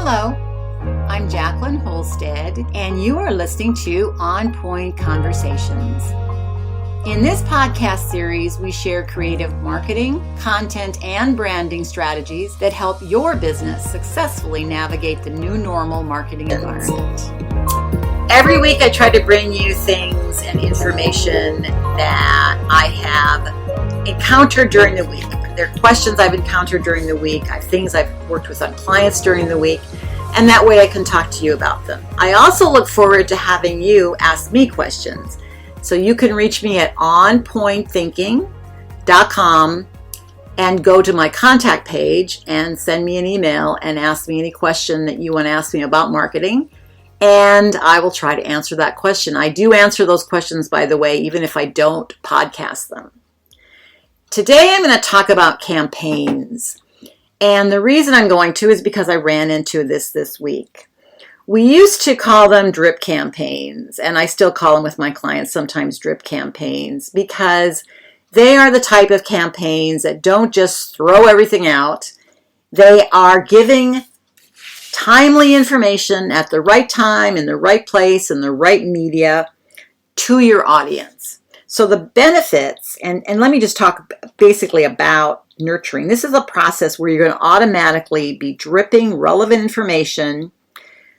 Hello, I'm Jacqueline Holstead, and you are listening to On Point Conversations. In this podcast series, we share creative marketing, content, and branding strategies that help your business successfully navigate the new normal marketing environment. Every week, I try to bring you things and information that I have encountered during the week. There are questions I've encountered during the week, things I've worked with on clients during the week, and that way I can talk to you about them. I also look forward to having you ask me questions. So you can reach me at onpointthinking.com and go to my contact page and send me an email and ask me any question that you want to ask me about marketing. And I will try to answer that question. I do answer those questions, by the way, even if I don't podcast them. Today I'm going to talk about campaigns. And the reason I'm going to is because I ran into this week. We used to call them drip campaigns, and I still call them with my clients sometimes drip campaigns, because they are the type of campaigns that don't just throw everything out. They are giving timely information at the right time, in the right place, in the right media to your audience. So the benefits, and let me just talk basically about nurturing. This is a process where you're going to automatically be dripping relevant information,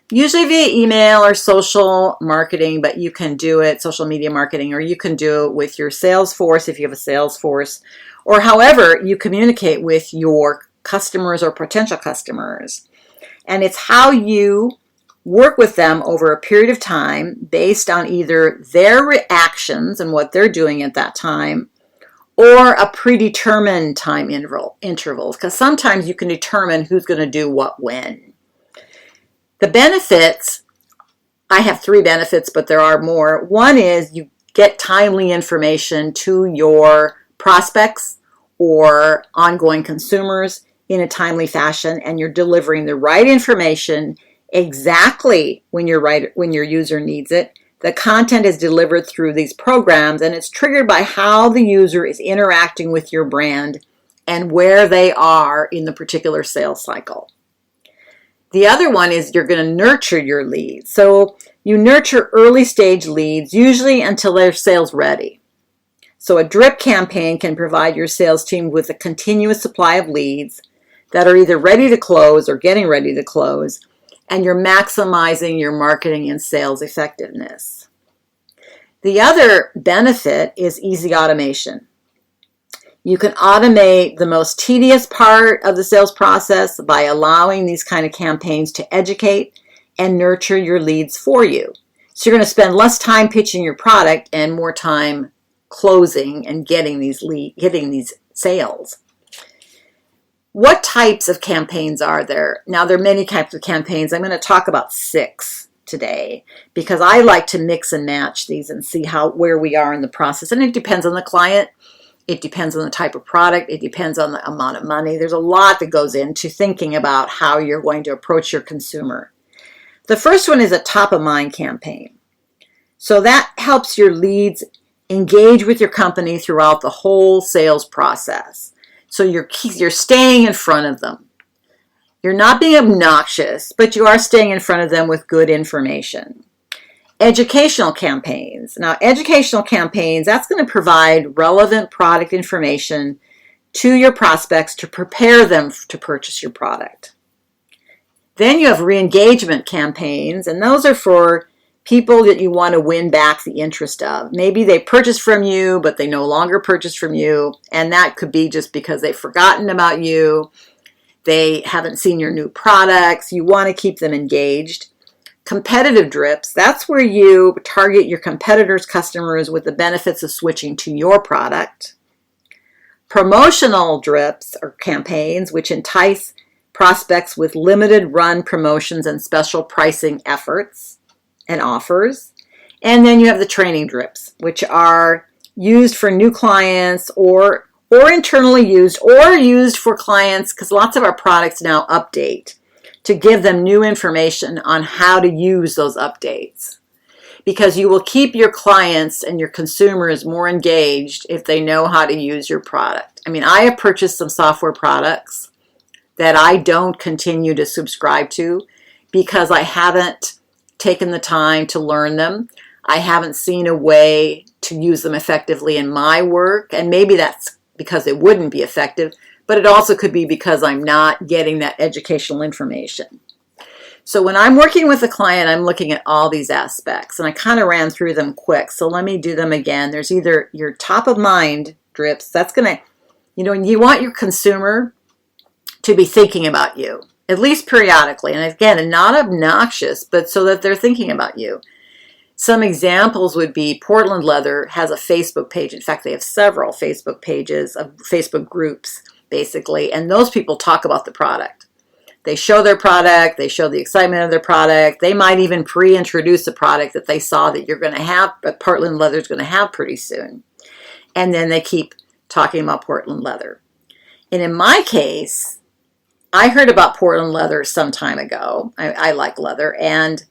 usually via email or social marketing, but you can do it, social media marketing, or you can do it with your sales force if you have a sales force, or however you communicate with your customers or potential customers. And it's how you work with them over a period of time based on either their reactions and what they're doing at that time, or a predetermined time intervals, because sometimes you can determine who's going to do what when. The benefits, I have 3 benefits, but there are more. One is you get timely information to your prospects or ongoing consumers in a timely fashion, and you're delivering the right information exactly when your user needs it. The content is delivered through these programs, and it's triggered by how the user is interacting with your brand and where they are in the particular sales cycle. The other one is you're going to nurture your leads. So you nurture early stage leads, usually until they're sales ready. So a drip campaign can provide your sales team with a continuous supply of leads that are either ready to close or getting ready to close, and you're maximizing your marketing and sales effectiveness. The other benefit is easy automation. You can automate the most tedious part of the sales process by allowing these kind of campaigns to educate and nurture your leads for you. So you're going to spend less time pitching your product and more time closing and getting these sales. What types of campaigns are there? Now, there are many types of campaigns. I'm going to talk about 6 today because I like to mix and match these and see where we are in the process. And it depends on the client. It depends on the type of product. It depends on the amount of money. There's a lot that goes into thinking about how you're going to approach your consumer. The first one is a top-of-mind campaign. So that helps your leads engage with your company throughout the whole sales process. So you're staying in front of them. You're not being obnoxious, but you are staying in front of them with good information. Educational campaigns. Now, educational campaigns, that's going to provide relevant product information to your prospects to prepare them to purchase your product. Then you have re-engagement campaigns, and those are for people that you want to win back the interest of. Maybe they purchased from you, but they no longer purchase from you. And that could be just because they've forgotten about you. They haven't seen your new products. You want to keep them engaged. Competitive drips, that's where you target your competitors' customers with the benefits of switching to your product. Promotional drips or campaigns, which entice prospects with limited run promotions and special pricing efforts and offers. And then you have the training drips, which are used for new clients or internally used or used for clients, because lots of our products now update to give them new information on how to use those updates. Because you will keep your clients and your consumers more engaged if they know how to use your product. I mean, I have purchased some software products that I don't continue to subscribe to because I haven't taken the time to learn them. I haven't seen a way to use them effectively in my work, and maybe that's because it wouldn't be effective, but it also could be because I'm not getting that educational information. So when I'm working with a client, I'm looking at all these aspects, and I kind of ran through them quick. So let me do them again. There's either your top of mind drips. That's going to, you want your consumer to be thinking about you, at least periodically. And again, not obnoxious, but so that they're thinking about you. Some examples would be Portland Leather has a Facebook page. In fact, they have several Facebook pages of Facebook groups, basically, and those people talk about the product. They show their product, they show the excitement of their product. They might even pre-introduce a product that they saw that you're going to have, but Portland Leather is going to have pretty soon. And then they keep talking about Portland Leather. And in my case, I heard about Portland Leather some time ago. I like leather, and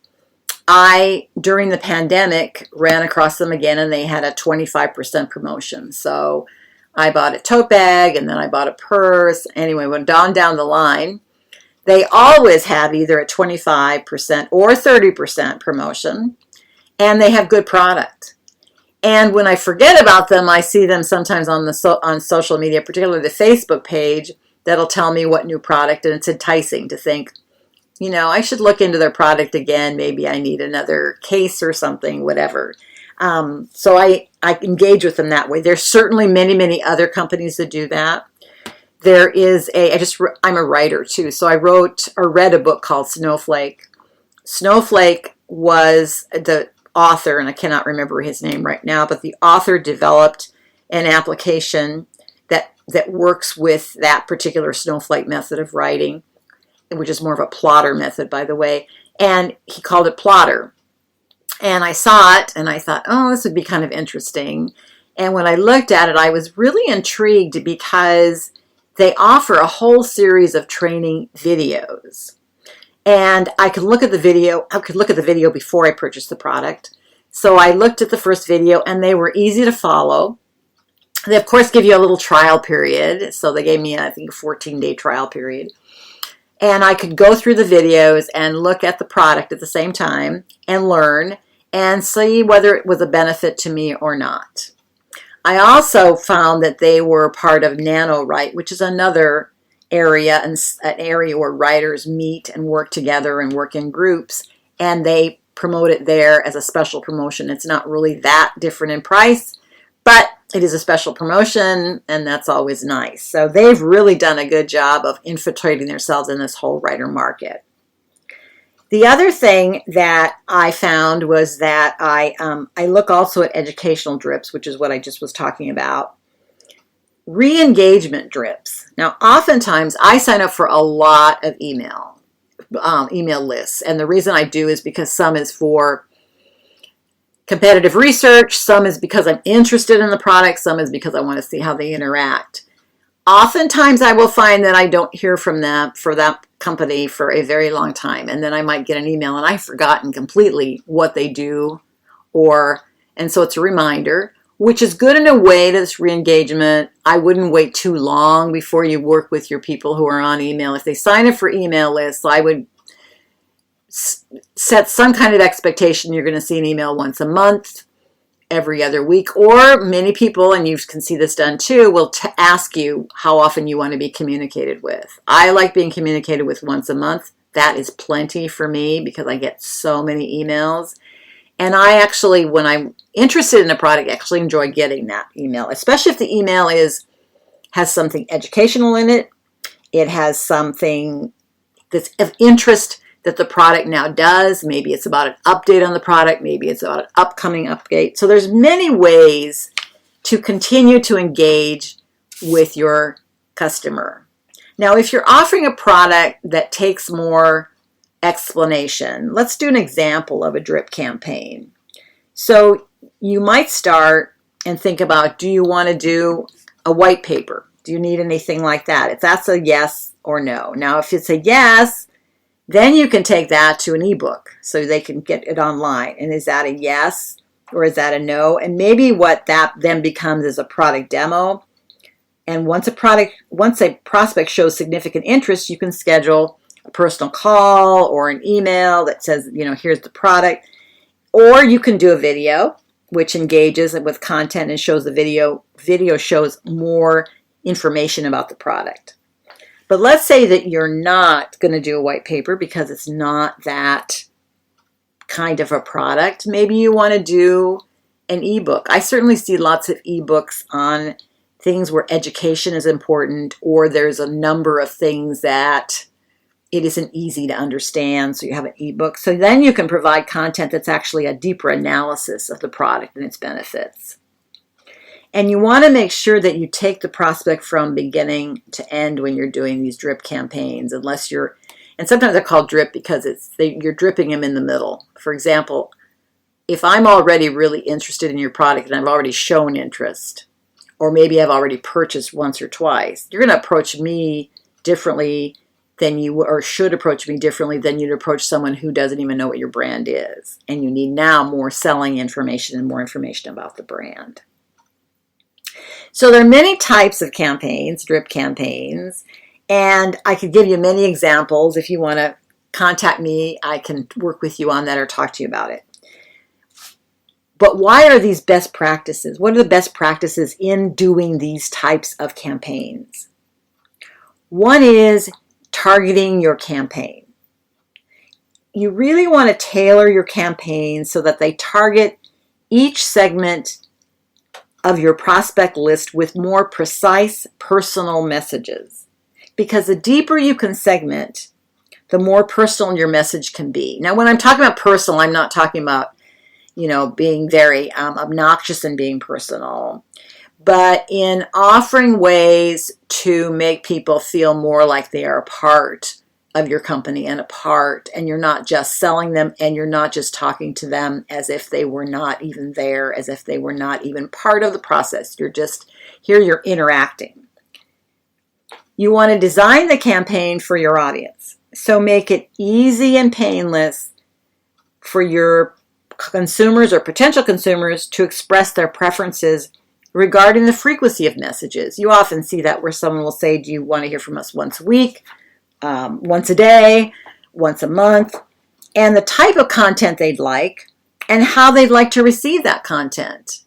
I, during the pandemic, ran across them again, and they had a 25% promotion. So I bought a tote bag, and then I bought a purse. Anyway, went down the line. They always have either a 25% or 30% promotion, and they have good product. And when I forget about them, I see them sometimes on social media, particularly the Facebook page, that'll tell me what new product, and it's enticing to think, I should look into their product again. Maybe I need another case or something, whatever. So I engage with them that way. There's certainly many, many other companies that do that. There is I'm a writer too. So I wrote or read a book called Snowflake. Snowflake was the author, and I cannot remember his name right now, but the author developed an application that works with that particular Snowflake method of writing, which is more of a plotter method, by the way, and he called it Plotter. And I saw it, and I thought, oh, this would be kind of interesting. And when I looked at it, I was really intrigued because they offer a whole series of training videos. And I could look at the video before I purchased the product. So I looked at the first video, and they were easy to follow. They, of course, give you a little trial period. So they gave me, I think, a 14-day trial period. And I could go through the videos and look at the product at the same time and learn and see whether it was a benefit to me or not. I also found that they were part of NanoWrite, which is another area, an area where writers meet and work together and work in groups, and they promote it there as a special promotion. It's not really that different in price, but it is a special promotion, and that's always nice. So they've really done a good job of infiltrating themselves in this whole writer market. The other thing that I found was that I look also at educational drips, which is what I just was talking about. Re-engagement drips. Now, oftentimes I sign up for a lot of email lists, and the reason I do is because some is for competitive research, some is because I'm interested in the product, some is because I want to see how they interact. Oftentimes I will find that I don't hear from them, for that company, for a very long time, and then I might get an email and I've forgotten completely what they do, and so it's a reminder, which is good in a way to this re-engagement. I wouldn't wait too long before you work with your people who are on email. If they sign up for email lists, I would set some kind of expectation. You're going to see an email once a month, every other week, or many people, and you can see this done too, will ask you how often you want to be communicated with. I like being communicated with once a month. That is plenty for me because I get so many emails. And I actually, when I'm interested in a product, actually enjoy getting that email, especially if the email has something educational in it. It has something that's of interest that the product now does. Maybe it's about an update on the product. Maybe it's about an upcoming update. So there's many ways to continue to engage with your customer. Now, if you're offering a product that takes more explanation, let's do an example of a drip campaign. So you might start and think about, do you want to do a white paper? Do you need anything like that? If that's a yes or no. Now, if it's a yes, then you can take that to an ebook so they can get it online. And is that a yes or is that a no? And maybe what that then becomes is a product demo. And once a prospect shows significant interest, you can schedule a personal call or an email that says, here's the product. Or you can do a video, which engages with content and shows the video. Video shows more information about the product. But let's say that you're not going to do a white paper because it's not that kind of a product. Maybe you want to do an ebook. I certainly see lots of ebooks on things where education is important, or there's a number of things that it isn't easy to understand, so you have an ebook. So then you can provide content that's actually a deeper analysis of the product and its benefits. And you want to make sure that you take the prospect from beginning to end when you're doing these drip campaigns, and sometimes they're called drip because you're dripping them in the middle. For example, if I'm already really interested in your product and I've already shown interest, or maybe I've already purchased once or twice, you're going to approach me differently than should approach me differently than you'd approach someone who doesn't even know what your brand is. And you need now more selling information and more information about the brand. So there are many types of campaigns, drip campaigns, and I could give you many examples. If you want to contact me, I can work with you on that or talk to you about it. But why are these best practices? What are the best practices in doing these types of campaigns? One is targeting your campaign. You really want to tailor your campaign so that they target each segment of your prospect list with more precise personal messages. Because the deeper you can segment, the more personal your message can be. Now, when I'm talking about personal, I'm not talking about, being very obnoxious and being personal, but in offering ways to make people feel more like they are a part of your company and you're not just selling them, and you're not just talking to them as if they were not even there, as if they were not even part of the process. You're interacting. You want to design the campaign for your audience. So make it easy and painless for your consumers or potential consumers to express their preferences regarding the frequency of messages. You often see that where someone will say, do you want to hear from us once a week, once a day, once a month, and the type of content they'd like and how they'd like to receive that content.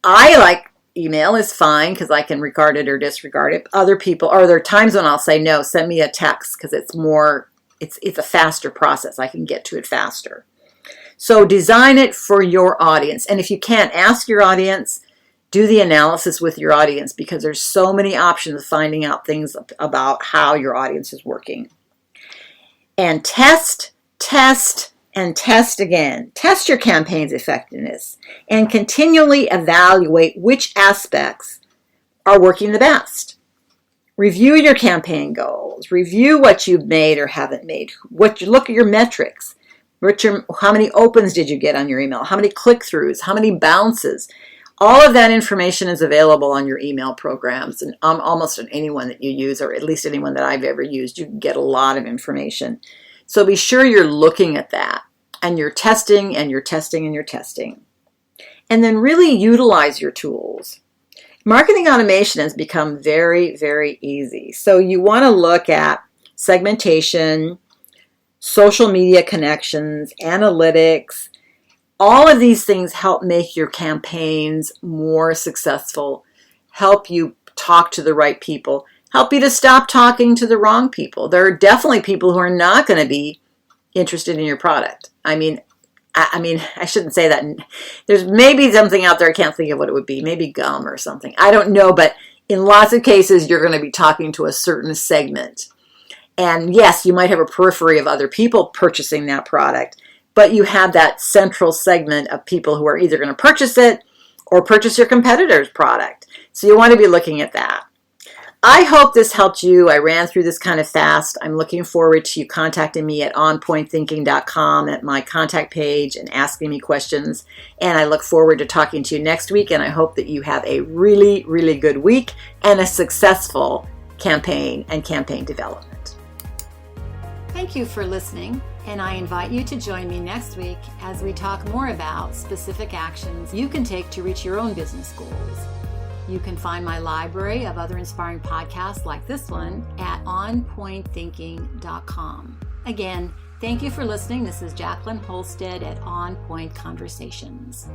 I like email is fine because I can regard it or disregard it. Other people, or there are times when I'll say, no, send me a text because it's a faster process. I can get to it faster. So design it for your audience. And if you can't ask your audience, do the analysis with your audience, because there's so many options of finding out things about how your audience is working. And test, and test again. Test your campaign's effectiveness and continually evaluate which aspects are working the best. Review your campaign goals. Review what you've made or haven't made. Look at your metrics. How many opens did you get on your email? How many click-throughs? How many bounces? All of that information is available on your email programs, and almost on anyone that you use, or at least anyone that I've ever used. You can get a lot of information. So be sure you're looking at that, and you're testing, and you're testing, and you're testing. And then really utilize your tools. Marketing automation has become very, very easy. So you want to look at segmentation, social media connections, analytics. All of these things help make your campaigns more successful, help you talk to the right people, help you to stop talking to the wrong people. There are definitely people who are not going to be interested in your product. I mean, I shouldn't say that. There's maybe something out there, I can't think of what it would be, maybe gum or something. I don't know, but in lots of cases, you're going to be talking to a certain segment. And yes, you might have a periphery of other people purchasing that product, but you have that central segment of people who are either going to purchase it or purchase your competitor's product. So you want to be looking at that. I hope this helped you. I ran through this kind of fast. I'm looking forward to you contacting me at onpointthinking.com at my contact page and asking me questions. And I look forward to talking to you next week. And I hope that you have a really, really good week and a successful campaign and campaign development. Thank you for listening, and I invite you to join me next week as we talk more about specific actions you can take to reach your own business goals. You can find my library of other inspiring podcasts like this one at onpointthinking.com. Again, thank you for listening. This is Jacqueline Holstead at On Point Conversations.